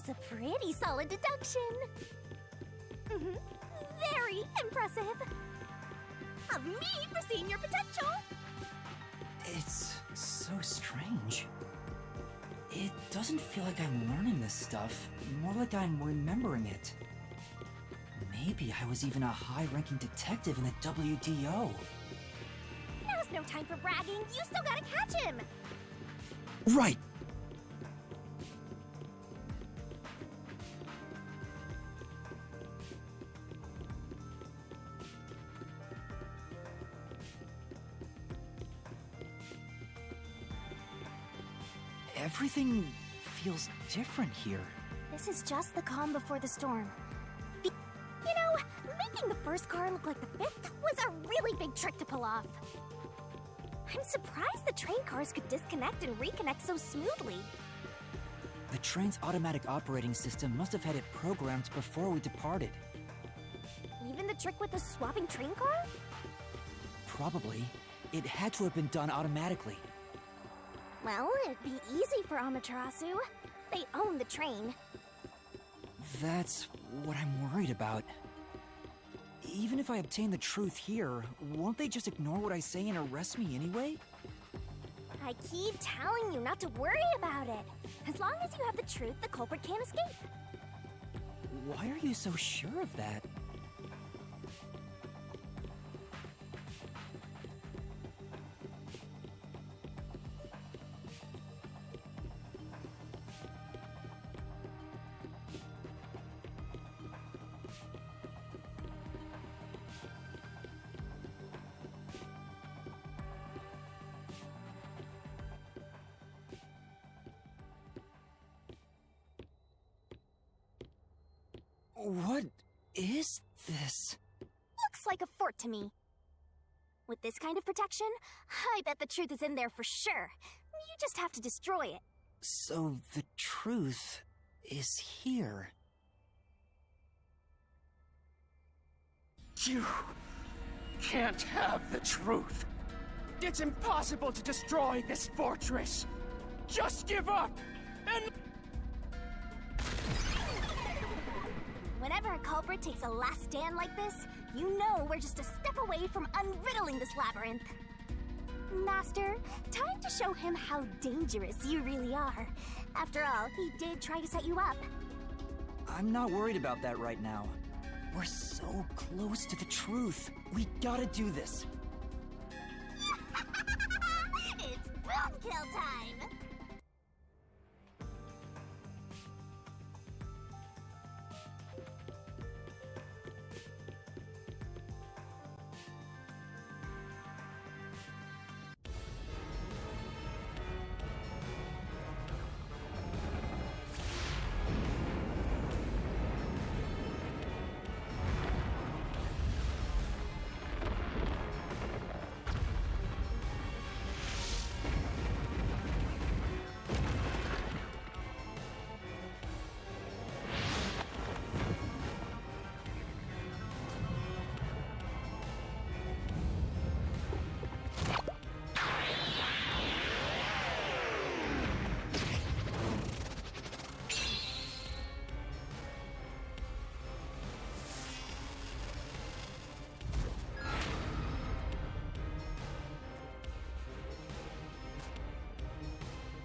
was a pretty solid deduction. Very impressive. Of me foreseeing your potential. It's so strange. It doesn't feel like I'm learning this stuff, more like I'm remembering it. Maybe I was even a high-ranking detective in the WDO. Now's no time for bragging. You still gotta catch him. Right! Everything feels different here. This is just the calm before the storm. You know, making the first car look like the fifth was a really big trick to pull off. I'm surprised the train cars could disconnect and reconnect so smoothly. The train's automatic operating system must have had it programmed before we departed. Even the trick with the swapping train car? Probably. It had to have been done automatically. Well, it'd be easy for Amaterasu. They own the train. That's what I'm worried about. Even if I obtain the truth here, won't they just ignore what I say and arrest me anyway? I keep telling you not to worry about it. As long as you have the truth, the culprit can't escape. Why are you so sure of that? What is this? Looks like a fort to me. With this kind of protection, I bet the truth is in there for sure. You just have to destroy it. So the truth is here. You can't have the truth. It's impossible to destroy this fortress. Just give up and... Whenever a culprit takes a last stand like this, you know we're just a step away from unriddling this labyrinth. Master, time to show him how dangerous you really are. After all, he did try to set you up. I'm not worried about that right now. We're so close to the truth. We gotta do this. It's boom kill time!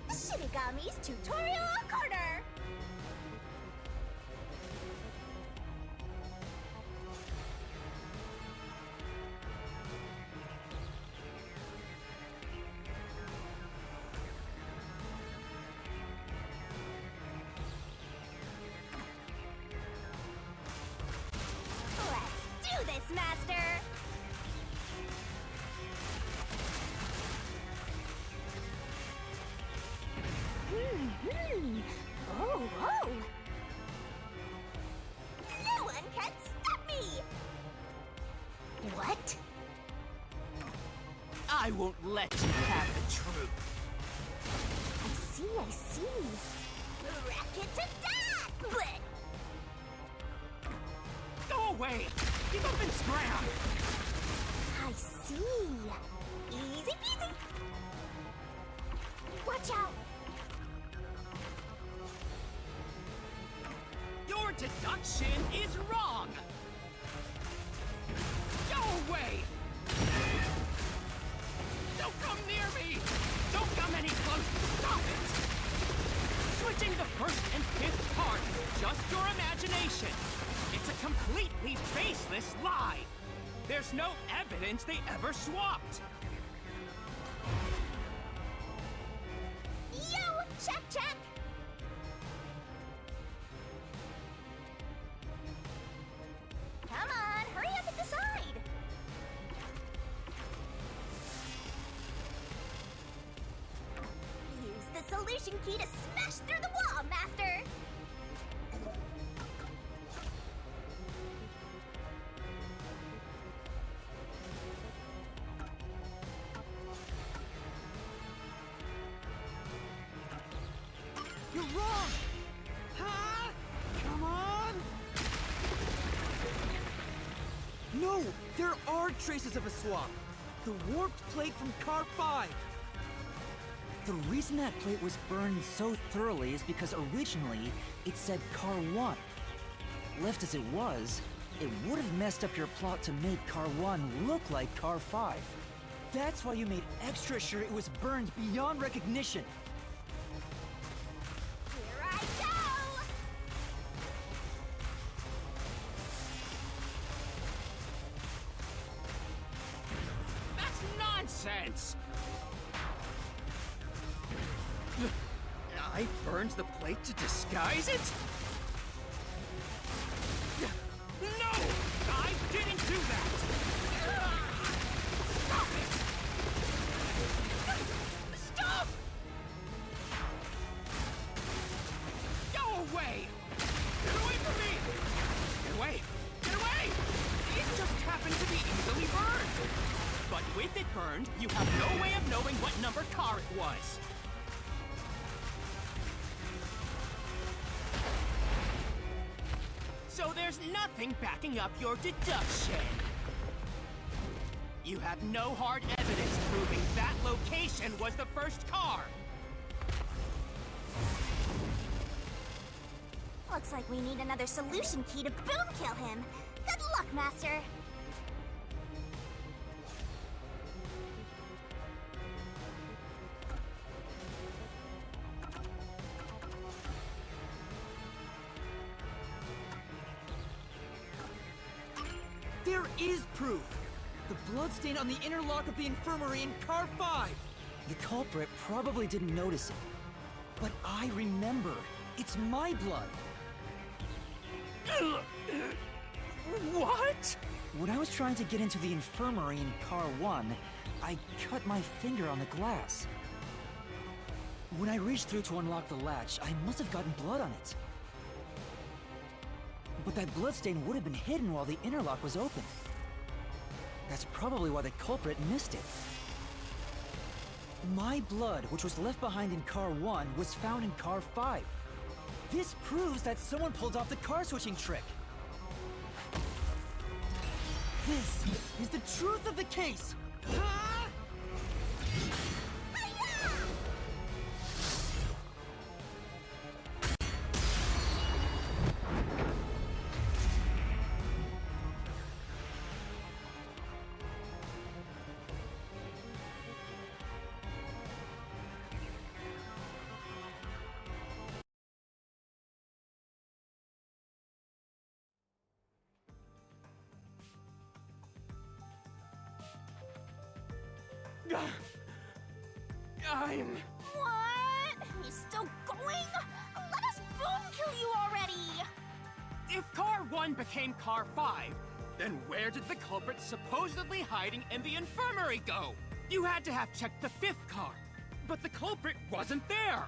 Shinigami's Tutorial Corner! Let's do this, Master! Oh, oh! No one can stop me! What? I won't let you have the truth. I see. Racket to death! Blech. Go away! Give up and scram! I see. Easy peasy. Watch out! deduction is wrong! Go away! Don't come near me! Don't come any closer! Stop it! Switching the first and fifth cards is just your imagination. It's a completely baseless lie. There's no evidence they ever swapped. Yo! Check, check! Come on, hurry up and decide! Use the solution key to smash through the wall, Master! You're wrong! Huh? Come on! No! There are traces of a swap! The warped plate from Car 5! The reason that plate was burned so thoroughly is because originally it said Car 1. Left as it was, it would have messed up your plot to make Car 1 look like Car 5. That's why you made extra sure it was burned beyond recognition. Here I go! That's nonsense! I burned the plate to disguise it? No! I didn't do that! Stop it! Stop! Go away! Get away from me! Get away! Get away! It just happened to be easily burned! But with it burned, you have no way of knowing what number car it was. So there's nothing backing up your deduction. You have no hard evidence proving that location was the first car. Looks like we need another solution key to boom kill him. Good luck, Master. There is proof! The bloodstain on the inner lock of the infirmary in Car 5! The culprit probably didn't notice it. But I remember. It's my blood. What? When I was trying to get into the infirmary in Car 1, I cut my finger on the glass. When I reached through to unlock the latch, I must have gotten blood on it. But that bloodstain would have been hidden while the inner lock was open. That's probably why the culprit missed it. My blood, which was left behind in Car 1, was found in Car 5. This proves that someone pulled off the car switching trick. This is the truth of the case! Huh? I'm... What? He's still going? Let us boom kill you already! If Car 1 became Car 5, then where did the culprit supposedly hiding in the infirmary go? You had to have checked the 5th car, but the culprit wasn't there!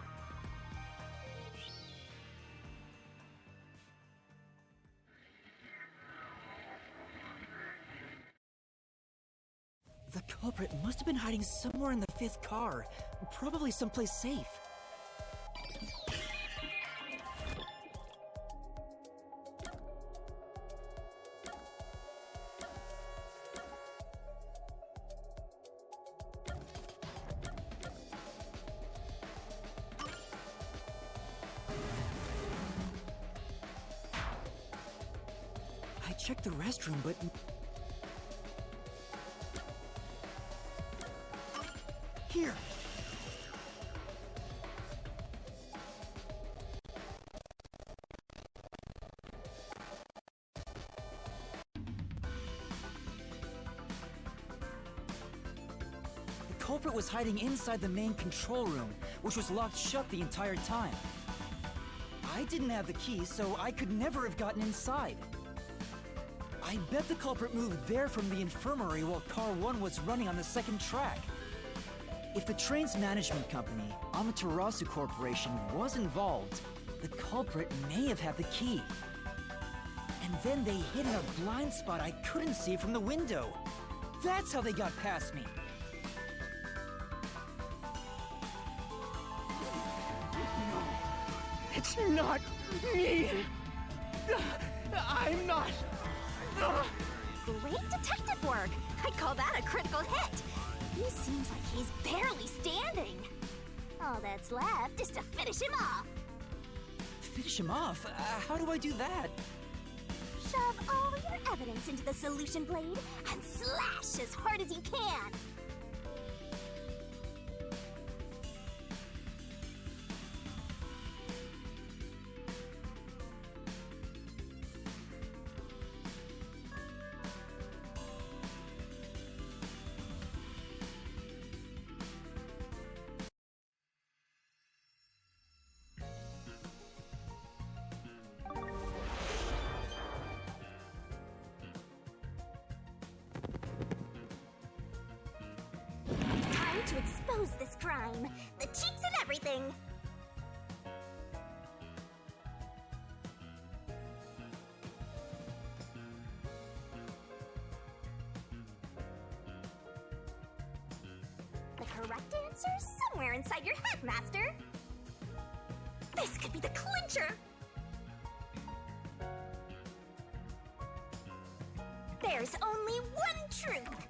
The culprit must have been hiding somewhere in the 5th car, probably someplace safe. checked the restroom, but... Here! The culprit was hiding inside the main control room, which was locked shut the entire time. I didn't have the key, so I could never have gotten inside. I bet the culprit moved there from the infirmary while Car 1 was running on the second track. If the train's management company, Amaterasu Corporation, was involved, the culprit may have had the key. And then they hid in a blind spot I couldn't see from the window. That's how they got past me. It's not me! I'm not... Great detective work! I'd call that a critical hit! He seems like he's barely standing. All that's left is to finish him off. Finish him off? How do I do that? Shove all your evidence into the solution blade and slash as hard as you can. To expose this crime. The cheeks and everything. The correct answer's somewhere inside your head, Master. This could be the clincher. There's only one truth.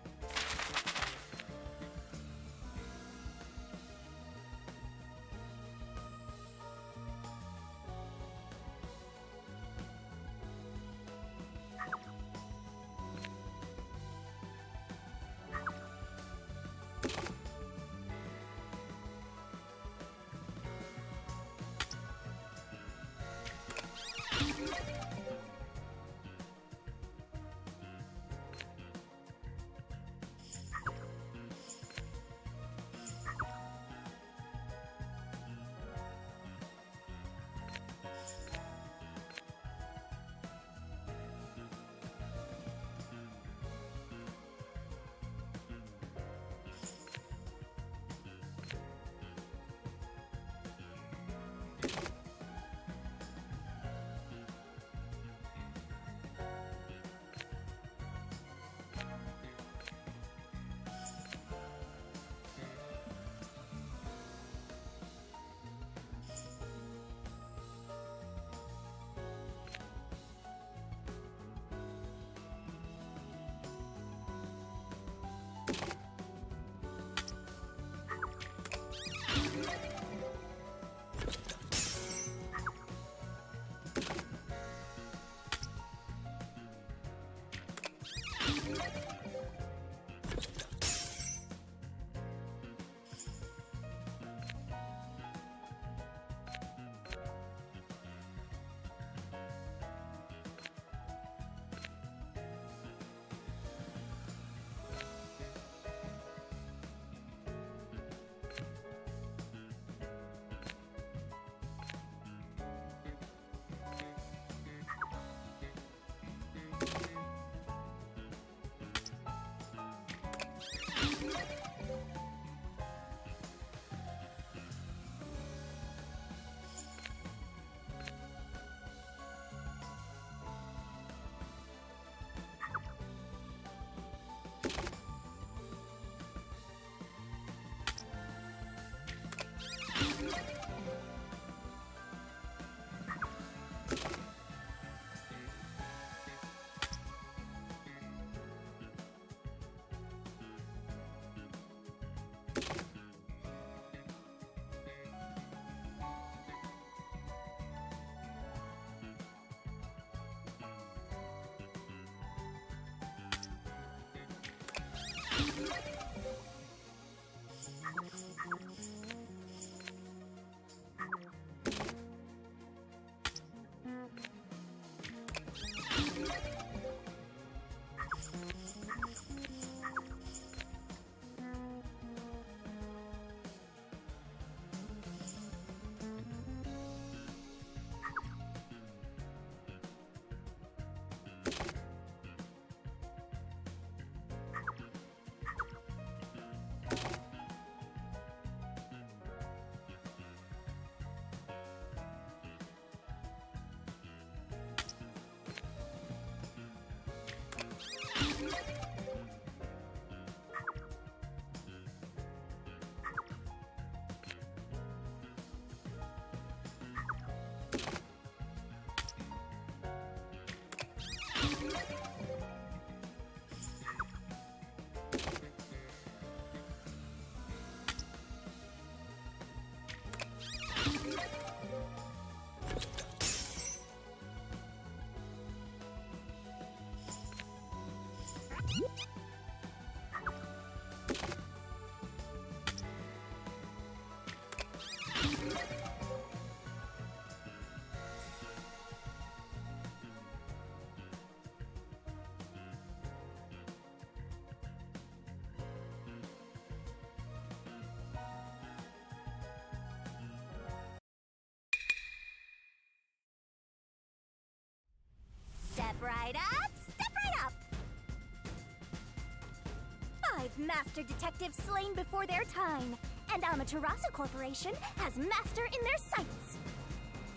master detectives slain before their time, and Amaterasu Corporation has master in their sights.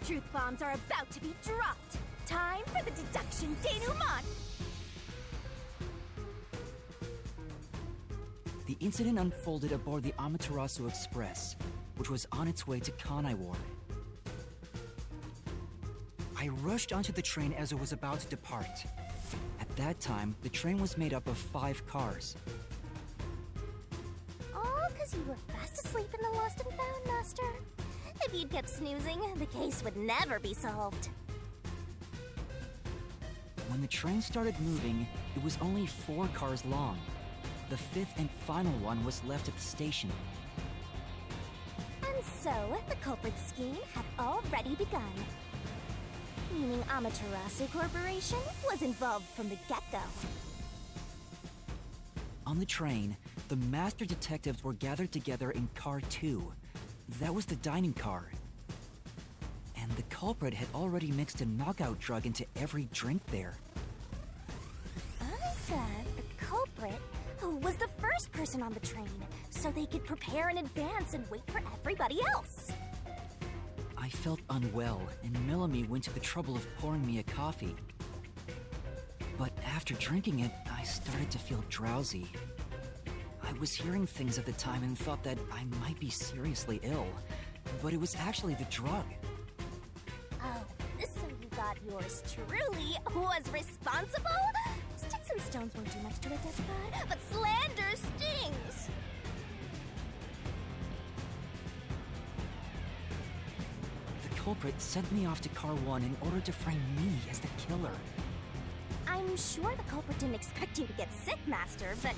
Truth bombs are about to be dropped. Time for the deduction denouement. The incident unfolded aboard the Amaterasu Express, which was on its way to Kanai Ward. I rushed onto the train as it was about to depart. At that time, the train was made up of 5 cars. All because you were fast asleep in the lost and found, Master. If you'd kept snoozing, the case would never be solved. When the train started moving, it was only 4 cars long. The 5th and final one was left at the station. And so, the culprit's scheme had already begun. Meaning Amaterasu Corporation was involved from the get-go. On the train, the master detectives were gathered together in Car 2. That was the dining car. And the culprit had already mixed a knockout drug into every drink there. I said the culprit was the first person on the train, so they could prepare in advance and wait for everybody else. I felt unwell, and Melanie went to the trouble of pouring me a coffee. But after drinking it, I started to feel drowsy. I was hearing things at the time and thought that I might be seriously ill, but it was actually the drug. Oh, so you thought yours truly was responsible? Sticks and stones won't do much to a despot, but slander stings! The culprit sent me off to Car 1 in order to frame me as the killer. I'm sure the culprit didn't expect you to get sick, Master, but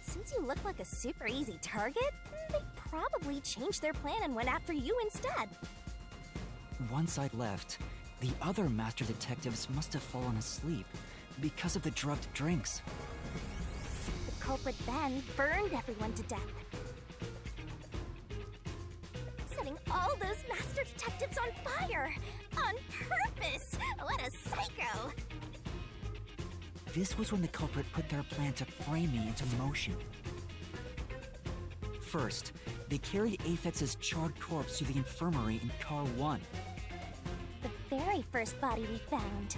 since you look like a super easy target, they probably changed their plan and went after you instead. Once I'd left, the other master detectives must have fallen asleep because of the drugged drinks. The culprit then burned everyone to death, setting all those master detectives on fire on purpose. What a psycho! This was when the culprit put their plan to frame me into motion. First, they carried Apex's charred corpse to the infirmary in Car 1. The very first body we found.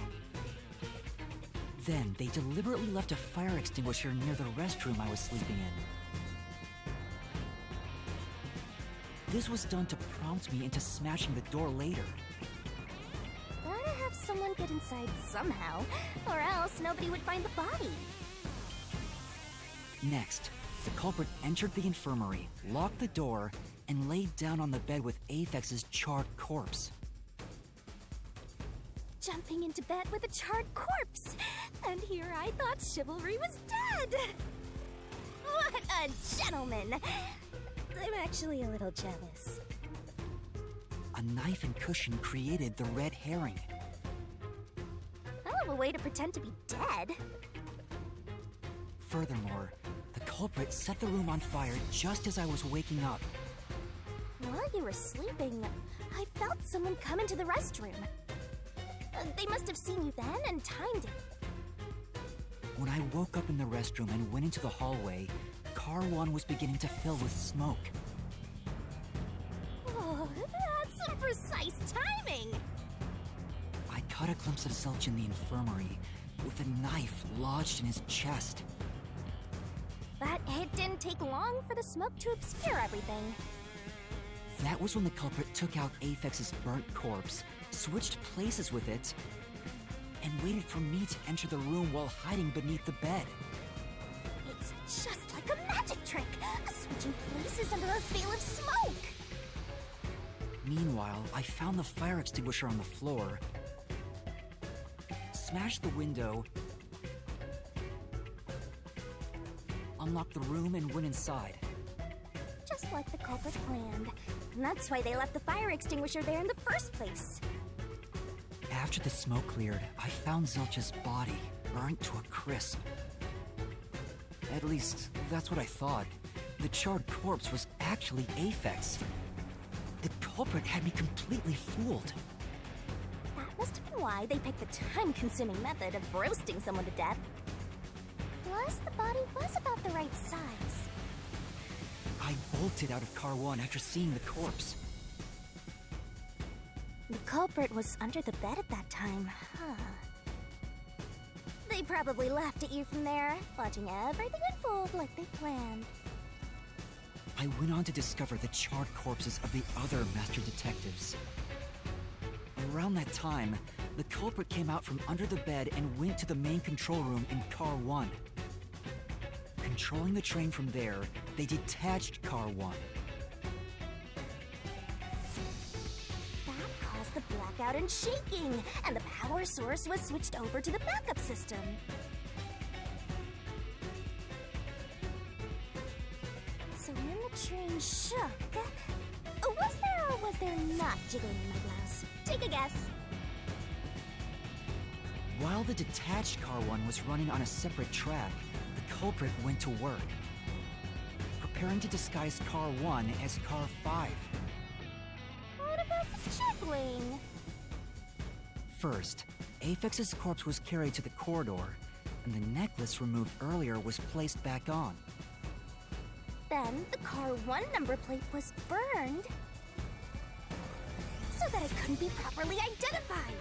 Then, they deliberately left a fire extinguisher near the restroom I was sleeping in. This was done to prompt me into smashing the door later. Gotta have someone get inside somehow, or else nobody would find the body. Next, the culprit entered the infirmary, locked the door, and laid down on the bed with Apex's charred corpse. Jumping into bed with a charred corpse! And here I thought chivalry was dead! What a gentleman! I'm actually a little jealous. A knife and cushion created the red herring. Hell of a way to pretend to be dead. Furthermore, the culprit set the room on fire just as I was waking up. While you were sleeping, I felt someone come into the restroom. They must have seen you then and timed it. When I woke up in the restroom and went into the hallway, Car 1 was beginning to fill with smoke. Oh, that's some precise timing! I caught a glimpse of Zelch in the infirmary, with a knife lodged in his chest. But it didn't take long for the smoke to obscure everything. That was when the culprit took out Apex's burnt corpse, switched places with it, and waited for me to enter the room while hiding beneath the bed. It's just like a magic trick, switching places under a veil of smoke. Meanwhile, I found the fire extinguisher on the floor, smashed the window, unlocked the room, and went inside. Just like the culprit planned. And that's why they left the fire extinguisher there in the first place. After the smoke cleared, I found Zelch's body, burnt to a crisp. At least, that's what I thought. The charred corpse was actually Apex. The culprit had me completely fooled. That must have been why they picked the time-consuming method of roasting someone to death. Plus, the body was about the right size. I bolted out of car 1 after seeing the corpse. The culprit was under the bed at that time, huh? They probably laughed at you from there, watching everything unfold like they planned. I went on to discover the charred corpses of the other master detectives. Around that time, the culprit came out from under the bed and went to the main control room in car 1. Controlling the train from there, they detached car 1. That caused the blackout and shaking, and the power source was switched over to the backup system. So when the train shook, was there or was there not jiggling in my blouse? Take a guess. While the detached car 1 was running on a separate track, the culprit went to work, preparing to disguise car 1 as car 5. What about the jiggling? First, Apex's corpse was carried to the corridor, and the necklace removed earlier was placed back on. Then the car 1 number plate was burned so that it couldn't be properly identified.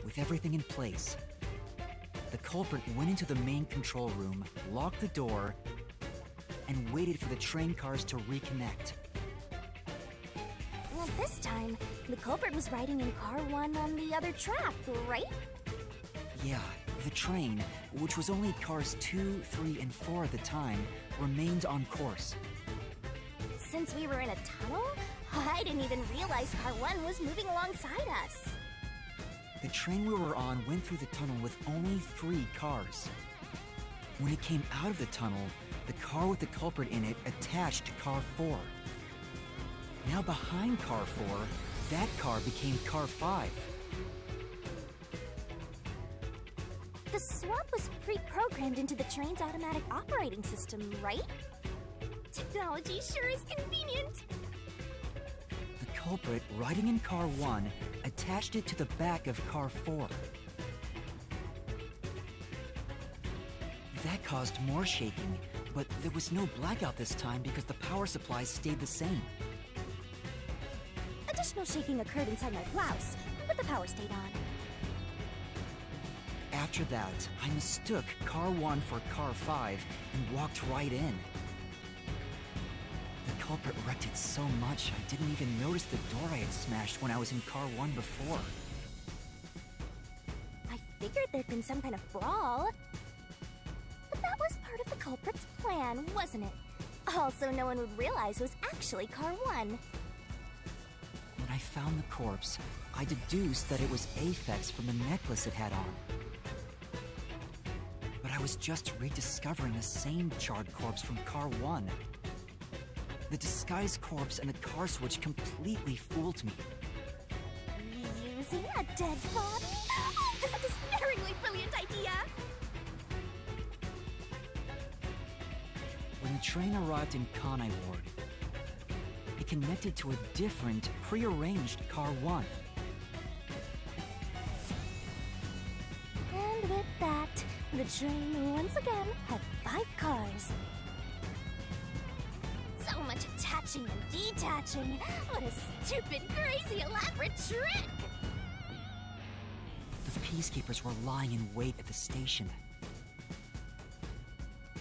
With everything in place, the culprit went into the main control room, locked the door, and waited for the train cars to reconnect. Well, this time, the culprit was riding in car 1 on the other track, right? Yeah, the train, which was only cars 2, 3, and 4 at the time, remained on course. Since we were in a tunnel, I didn't even realize car 1 was moving alongside us. The train we were on went through the tunnel with only 3 cars. When it came out of the tunnel, the car with the culprit in it attached to car 4. Now behind car 4, that car became car 5. The swap was pre-programmed into the train's automatic operating system, right? Technology sure is convenient. The culprit, riding in car 1, attached it to the back of car 4. That caused more shaking, but there was no blackout this time because the power supply stayed the same. Additional shaking occurred inside my blouse, but the power stayed on. After that, I mistook car 1 for car 5 and walked right in. The culprit wrecked it so much I didn't even notice the door I had smashed when I was in car 1 before. I figured there'd been some kind of brawl. But that was part of the culprit's plan, wasn't it? Also, no one would realize it was actually car 1. When I found the corpse, I deduced that it was Aphex from the necklace it had on. But I was just rediscovering the same charred corpse from car 1. The disguised corpse and the car switch completely fooled me. Reusing a dead body? Oh, this is a despairingly brilliant idea! When the train arrived in Kanai Ward, it connected to a different, prearranged car 1. And with that, the train once again had 5 cars. So much attaching and detaching. What a stupid, crazy, elaborate trick! The peacekeepers were lying in wait at the station.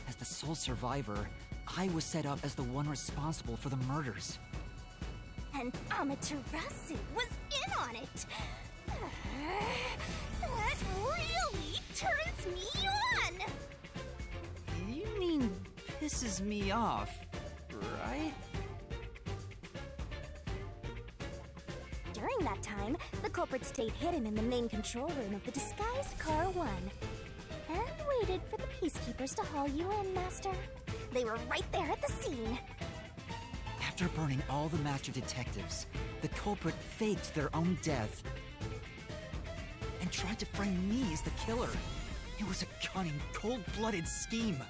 As the sole survivor, I was set up as the one responsible for the murders. And Amaterasu was in on it! That really turns me on! You mean pisses me off, right? During that time, the culprit stayed hidden in the main control room of the disguised car 1 and waited for the peacekeepers to haul you in, Master. They were right there at the scene. After burning all the master detectives, the culprit faked their own death and tried to frame me as the killer. It was a cunning, cold-blooded scheme.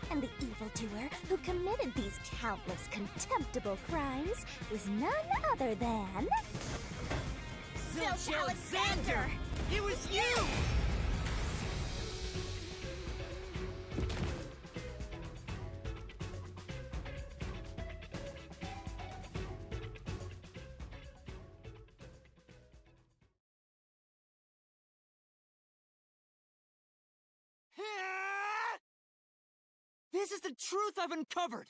And the evildoer who committed these countless contemptible crimes is none other than... Zilch Alexander! It was you! This is the truth I've uncovered!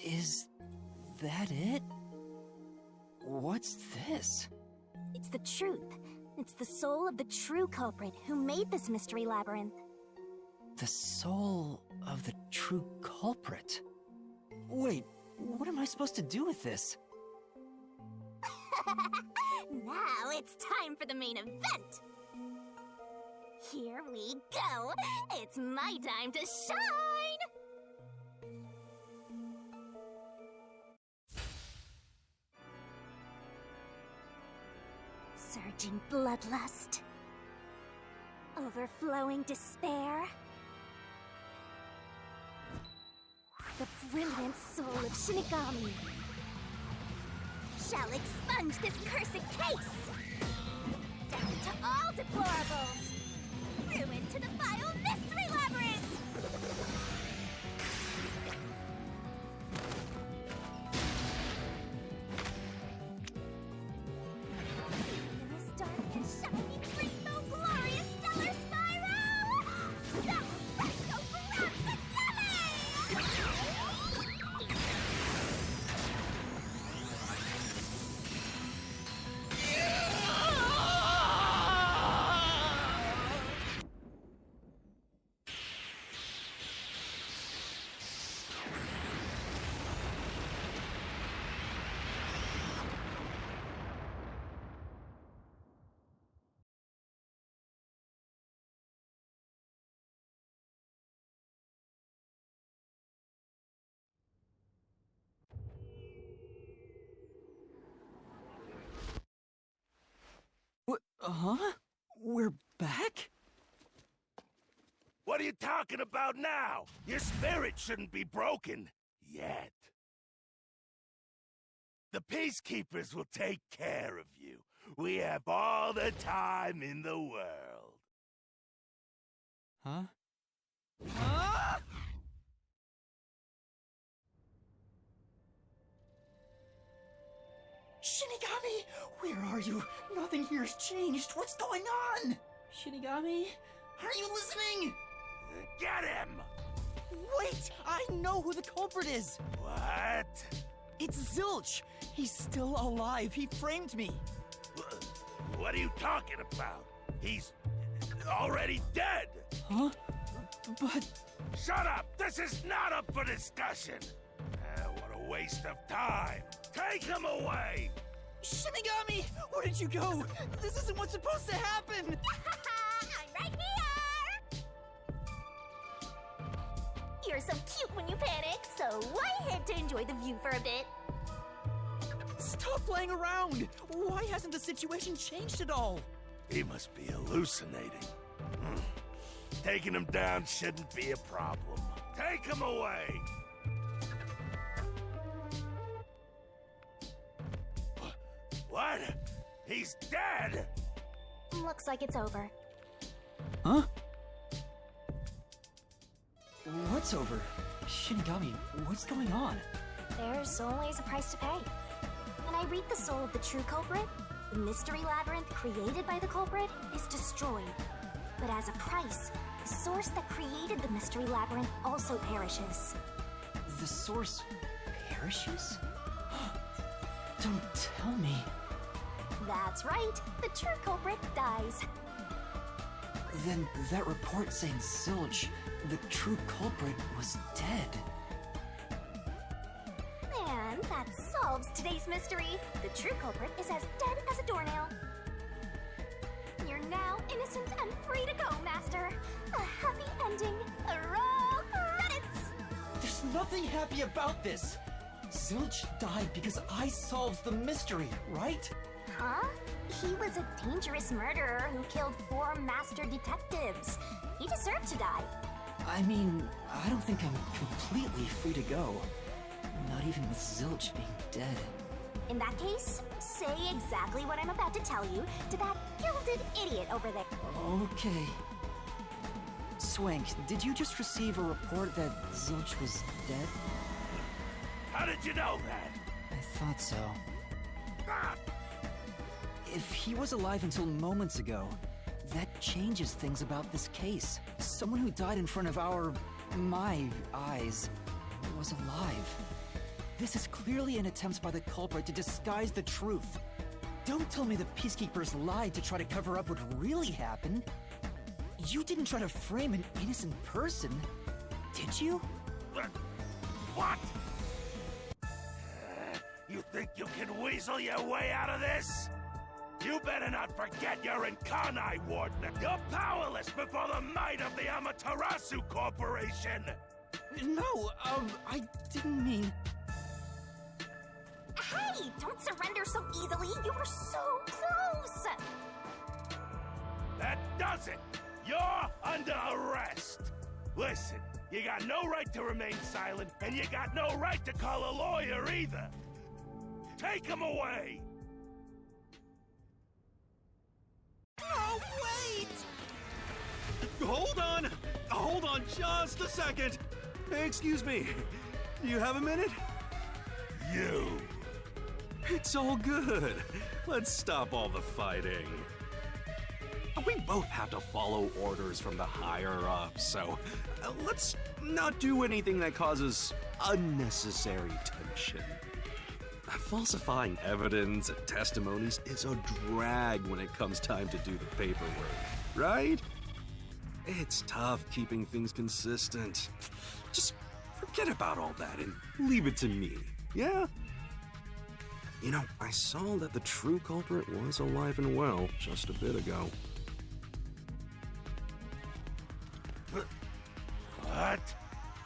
Is that it? What's this? It's the truth. It's the soul of the true culprit who made this mystery labyrinth. The soul of the true culprit? Wait, what am I supposed to do with this? Now it's time for the main event! Here we go! It's my time to shine! Surging bloodlust. Overflowing despair. The brilliant soul of Shinigami shall expunge this cursed case! Death to all deplorables! Ruin to the vile mystery labyrinth! In this dark and shiny rainbow glorious stellar spiral! The Fresco Grand Finale! Huh? We're back? What are you talking about now? Your spirit shouldn't be broken. Yet. The Peacekeepers will take care of you. We have all the time in the world. Huh? Ah! Shinigami! Where are you? Nothing here's changed. What's going on? Shinigami? Are you listening? Get him! Wait! I know who the culprit is! What? It's Zilch! He's still alive. He framed me. What are you talking about? He's already dead! Huh? But... Shut up! This is not up for discussion! What a waste of time! Take him away! Shinigami! Where did you go? This isn't what's supposed to happen! I'm right here! You're so cute when you panic, so I had to enjoy the view for a bit. Stop playing around! Why hasn't the situation changed at all? He must be hallucinating. Taking him down shouldn't be a problem. Take him away! What? He's dead? Looks like it's over. Huh? What's over? Shinigami, what's going on? There's always a price to pay. When I read the soul of the true culprit, the mystery labyrinth created by the culprit is destroyed. But as a price, the source that created the mystery labyrinth also perishes. The source perishes? Don't tell me. That's right, the true culprit dies. Then that report saying Zilch, the true culprit, was dead. And that solves today's mystery. The true culprit is as dead as a doornail. You're now innocent and free to go, Master. A happy ending. Roll credits! There's nothing happy about this! Zilch died because I solved the mystery, right? Huh? He was a dangerous murderer who killed 4 master detectives. He deserved to die. I mean, I don't think I'm completely free to go. Not even with Zilch being dead. In that case, say exactly what I'm about to tell you to that gilded idiot over there. Okay. Swank, did you just receive a report that Zilch was dead? How did you know that? I thought so. Ah! If he was alive until moments ago, that changes things about this case. Someone who died in front of my eyes, was alive. This is clearly an attempt by the culprit to disguise the truth. Don't tell me the Peacekeepers lied to try to cover up what really happened. You didn't try to frame an innocent person, did you? What? You think you can weasel your way out of this? You better not forget you're in Kanai, Warden. You're powerless before the might of the Amaterasu Corporation. No, I didn't mean... Hey, don't surrender so easily. You were so close. That does it. You're under arrest. Listen, you got no right to remain silent, and you got no right to call a lawyer either. Take him away. Oh, wait! Hold on just a second. Hey, excuse me. Do you have a minute? You. It's all good. Let's stop all the fighting. We both have to follow orders from the higher-ups, so let's not do anything that causes unnecessary tension. Falsifying evidence and testimonies is a drag when it comes time to do the paperwork, right? It's tough keeping things consistent. Just forget about all that and leave it to me, yeah? You know, I saw that the true culprit was alive and well just a bit ago. What?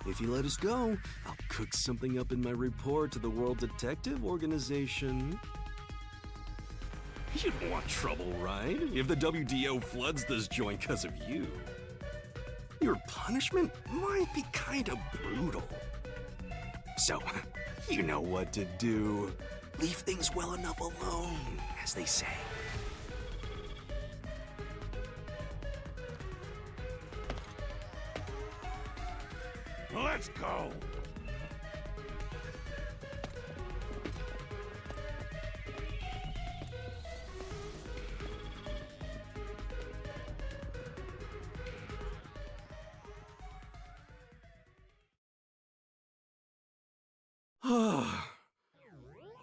If you let us go, I'll cook something up in my report to the World Detective Organization. You don't want trouble, right? If the WDO floods this joint because of you. Your punishment might be kind of brutal. So, you know what to do. Leave things well enough alone, as they say. Let's go.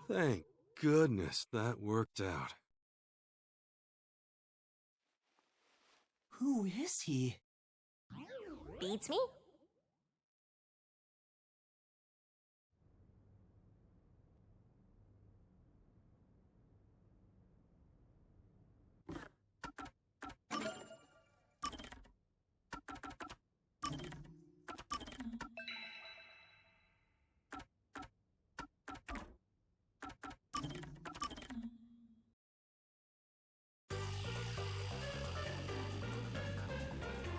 Thank goodness that worked out. Who is he? Beats me?